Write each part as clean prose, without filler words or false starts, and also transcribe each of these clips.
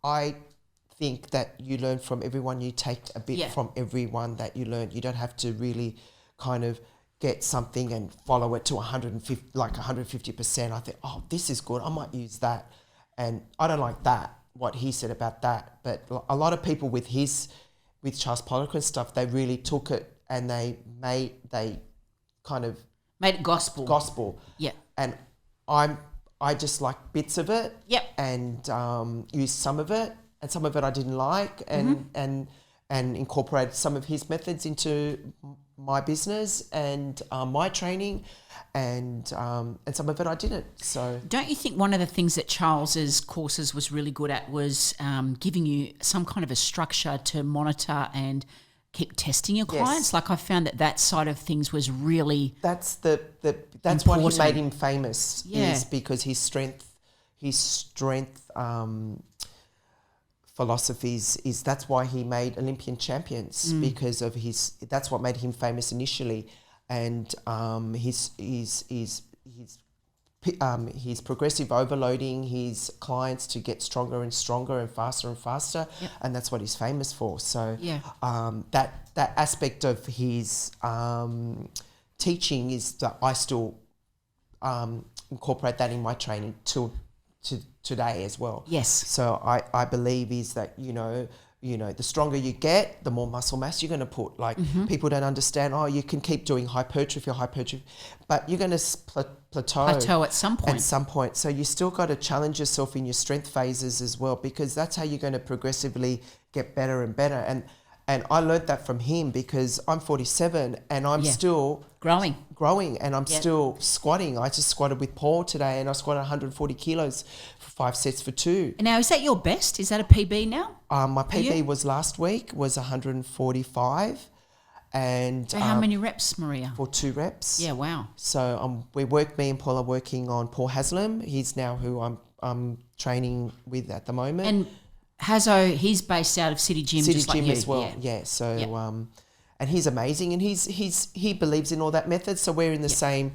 I think that you learn from everyone. You take a bit from everyone that you learn. You don't have to really kind of get something and follow it to 150%. I think, oh, this is good. I might use that. And I don't like that, what he said about that. But a lot of people with Charles Poliquin stuff, they really took it and they kind of made it gospel. Yeah. And I just like bits of it. Yep. And used some of it, and some of it I didn't like, and incorporated some of his methods into my business and my training, and some of it I didn't. So don't you think one of the things that Charles's courses was really good at was giving you some kind of a structure to monitor and keep testing your clients? Like I found that side of things was really that's important. what he made him famous. Yeah. Is because his strength philosophies is that's why he made Olympian champions, because of that's what made him famous initially, and his progressive overloading his clients to get stronger and stronger and faster, and that's what he's famous for. So that aspect of his teaching is that I still incorporate that in my training to today as well. Yes. So I believe is that, you know, the stronger you get, the more muscle mass you're going to put. Like people don't understand, you can keep doing hypertrophy, but you're going to plateau at some point. So you still got to challenge yourself in your strength phases as well, because that's how you're going to progressively get better and better. And I learned that from him, because I'm 47 and I'm still growing and I'm still squatting. I just squatted with Paul today and I squatted 140 kilos for 5 sets for 2. And now, is that your best? Is that a PB now? My PB was last week, was 145. And so how many reps, Maria? For 2 reps. Yeah, wow. So me and Paul are working on Paul Haslam. He's now who I'm training with at the moment. And Hazo, he's based out of City Gym, just like you. As well. Yeah. So and he's amazing, and he believes in all that method. So we're in the same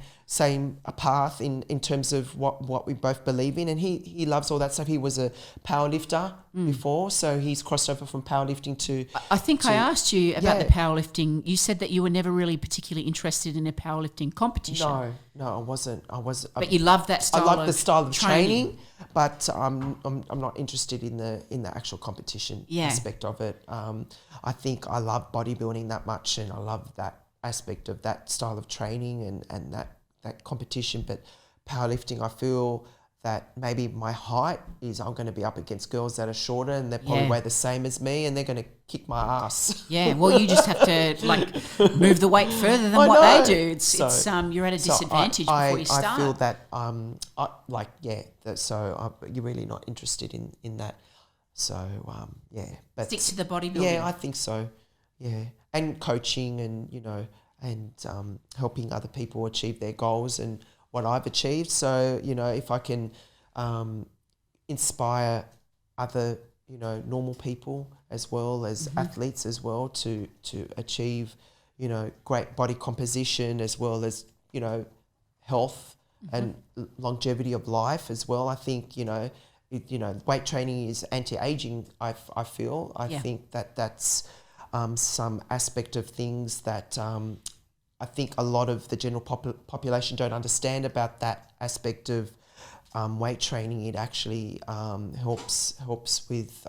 path in terms of what we both believe in, and he loves all that stuff. He was a power lifter before, so he's crossed over from powerlifting to. I think I asked you about the powerlifting. You said that you were never really particularly interested in a powerlifting competition. No, I wasn't. But you love that style. I love the style of training, but I'm not interested in the actual competition aspect of it. I think I love bodybuilding that much, and I love that aspect of that style of training and that competition. But powerlifting, I feel that maybe my height is I'm going to be up against girls that are shorter and they probably weigh the same as me, and they're going to kick my ass. Yeah, well, you just have to move the weight further than what they do. It's you're at a disadvantage before you start. I feel that you're really not interested in that. So but stick to the bodybuilding. Yeah, I think so. Yeah, and coaching and helping other people achieve their goals and what I've achieved. So, if I can inspire other, normal people as well as athletes as well to achieve, great body composition as well as, health and longevity of life as well. I think, weight training is anti-aging, I feel. I think that's some aspect of things that I think a lot of the general population don't understand about that aspect of weight training. It actually helps with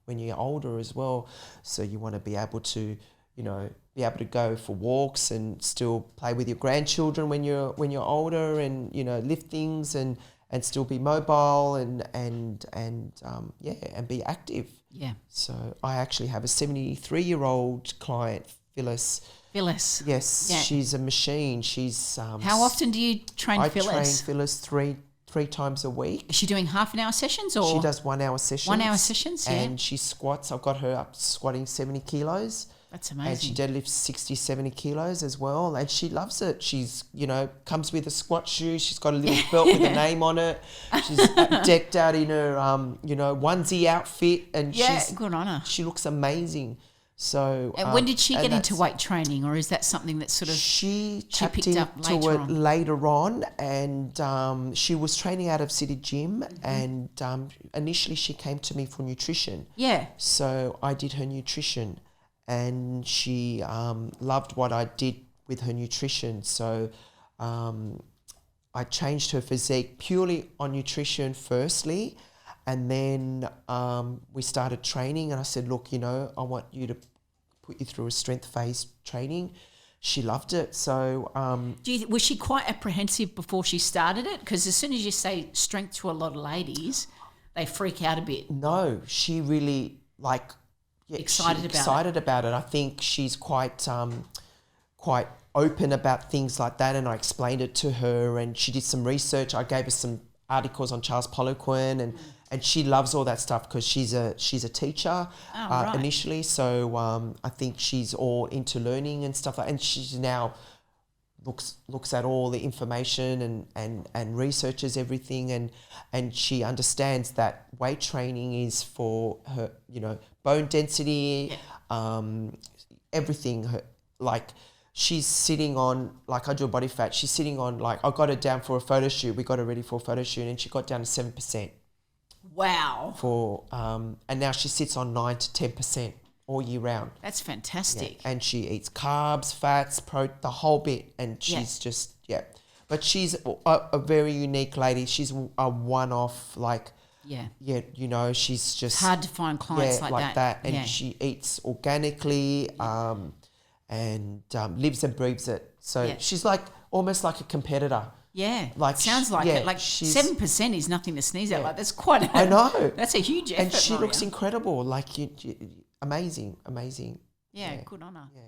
when you're older as well. So you want to be able to, go for walks and still play with your grandchildren when you're older, and lift things and still be mobile and be active. Yeah. So I actually have a 73-year-old client, Phyllis. Yes, yeah. She's a machine. She's how often do you train Phyllis? I train Phyllis three times a week. Is she doing half-an-hour sessions or? She does 1 hour sessions. 1 hour sessions, yeah. And she squats. I've got her up squatting 70 kilos. That's amazing. And she deadlifts 60, 70 kilos as well. And she loves it. She's, comes with a squat shoe. She's got a little belt with a name on it. She's decked out in her, onesie outfit. And good on her. She looks amazing. So And when did she and get into that's- weight training, or is that something that sort of She tapped picked into up later it on? later on, and she was training out of City Gym, and initially she came to me for nutrition. Yeah. So I did her nutrition, and she loved what I did with her nutrition. So I changed her physique purely on nutrition firstly, and then we started training, and I said, look, you know, I want you to put you through a strength phase training. She loved it. So Was she quite apprehensive before she started it? Because as soon as you say strength to a lot of ladies, they freak out a bit. no, she really excited about it. I think she's quite open about things like that, and I explained it to her, and she did some research. I gave her some articles on Charles Poliquin, and she loves all that stuff because she's a teacher right. initially. So I think she's all into learning and stuff like. And she's now looks at all the information and researches everything, and she understands that weight training is for her, you know, bone density, everything. She's sitting on, like I do a body fat, she's sitting on, like I got her down for a photo shoot. We got her ready for a photo shoot, and she got down to 7%. Wow. And now she sits on 9 to 10% all year round. That's fantastic. Yeah. And she eats carbs, fats, the whole bit, and she's just But she's a very unique lady. She's a one-off, you know, she's just It's hard to find clients like that. And she eats organically, and lives and breathes it. So she's almost like a competitor. Yeah, sounds like it. 7% is nothing to sneeze at. That's quite. I know. That's a huge effort. And she looks incredible. Amazing. Yeah, good on her. Yeah.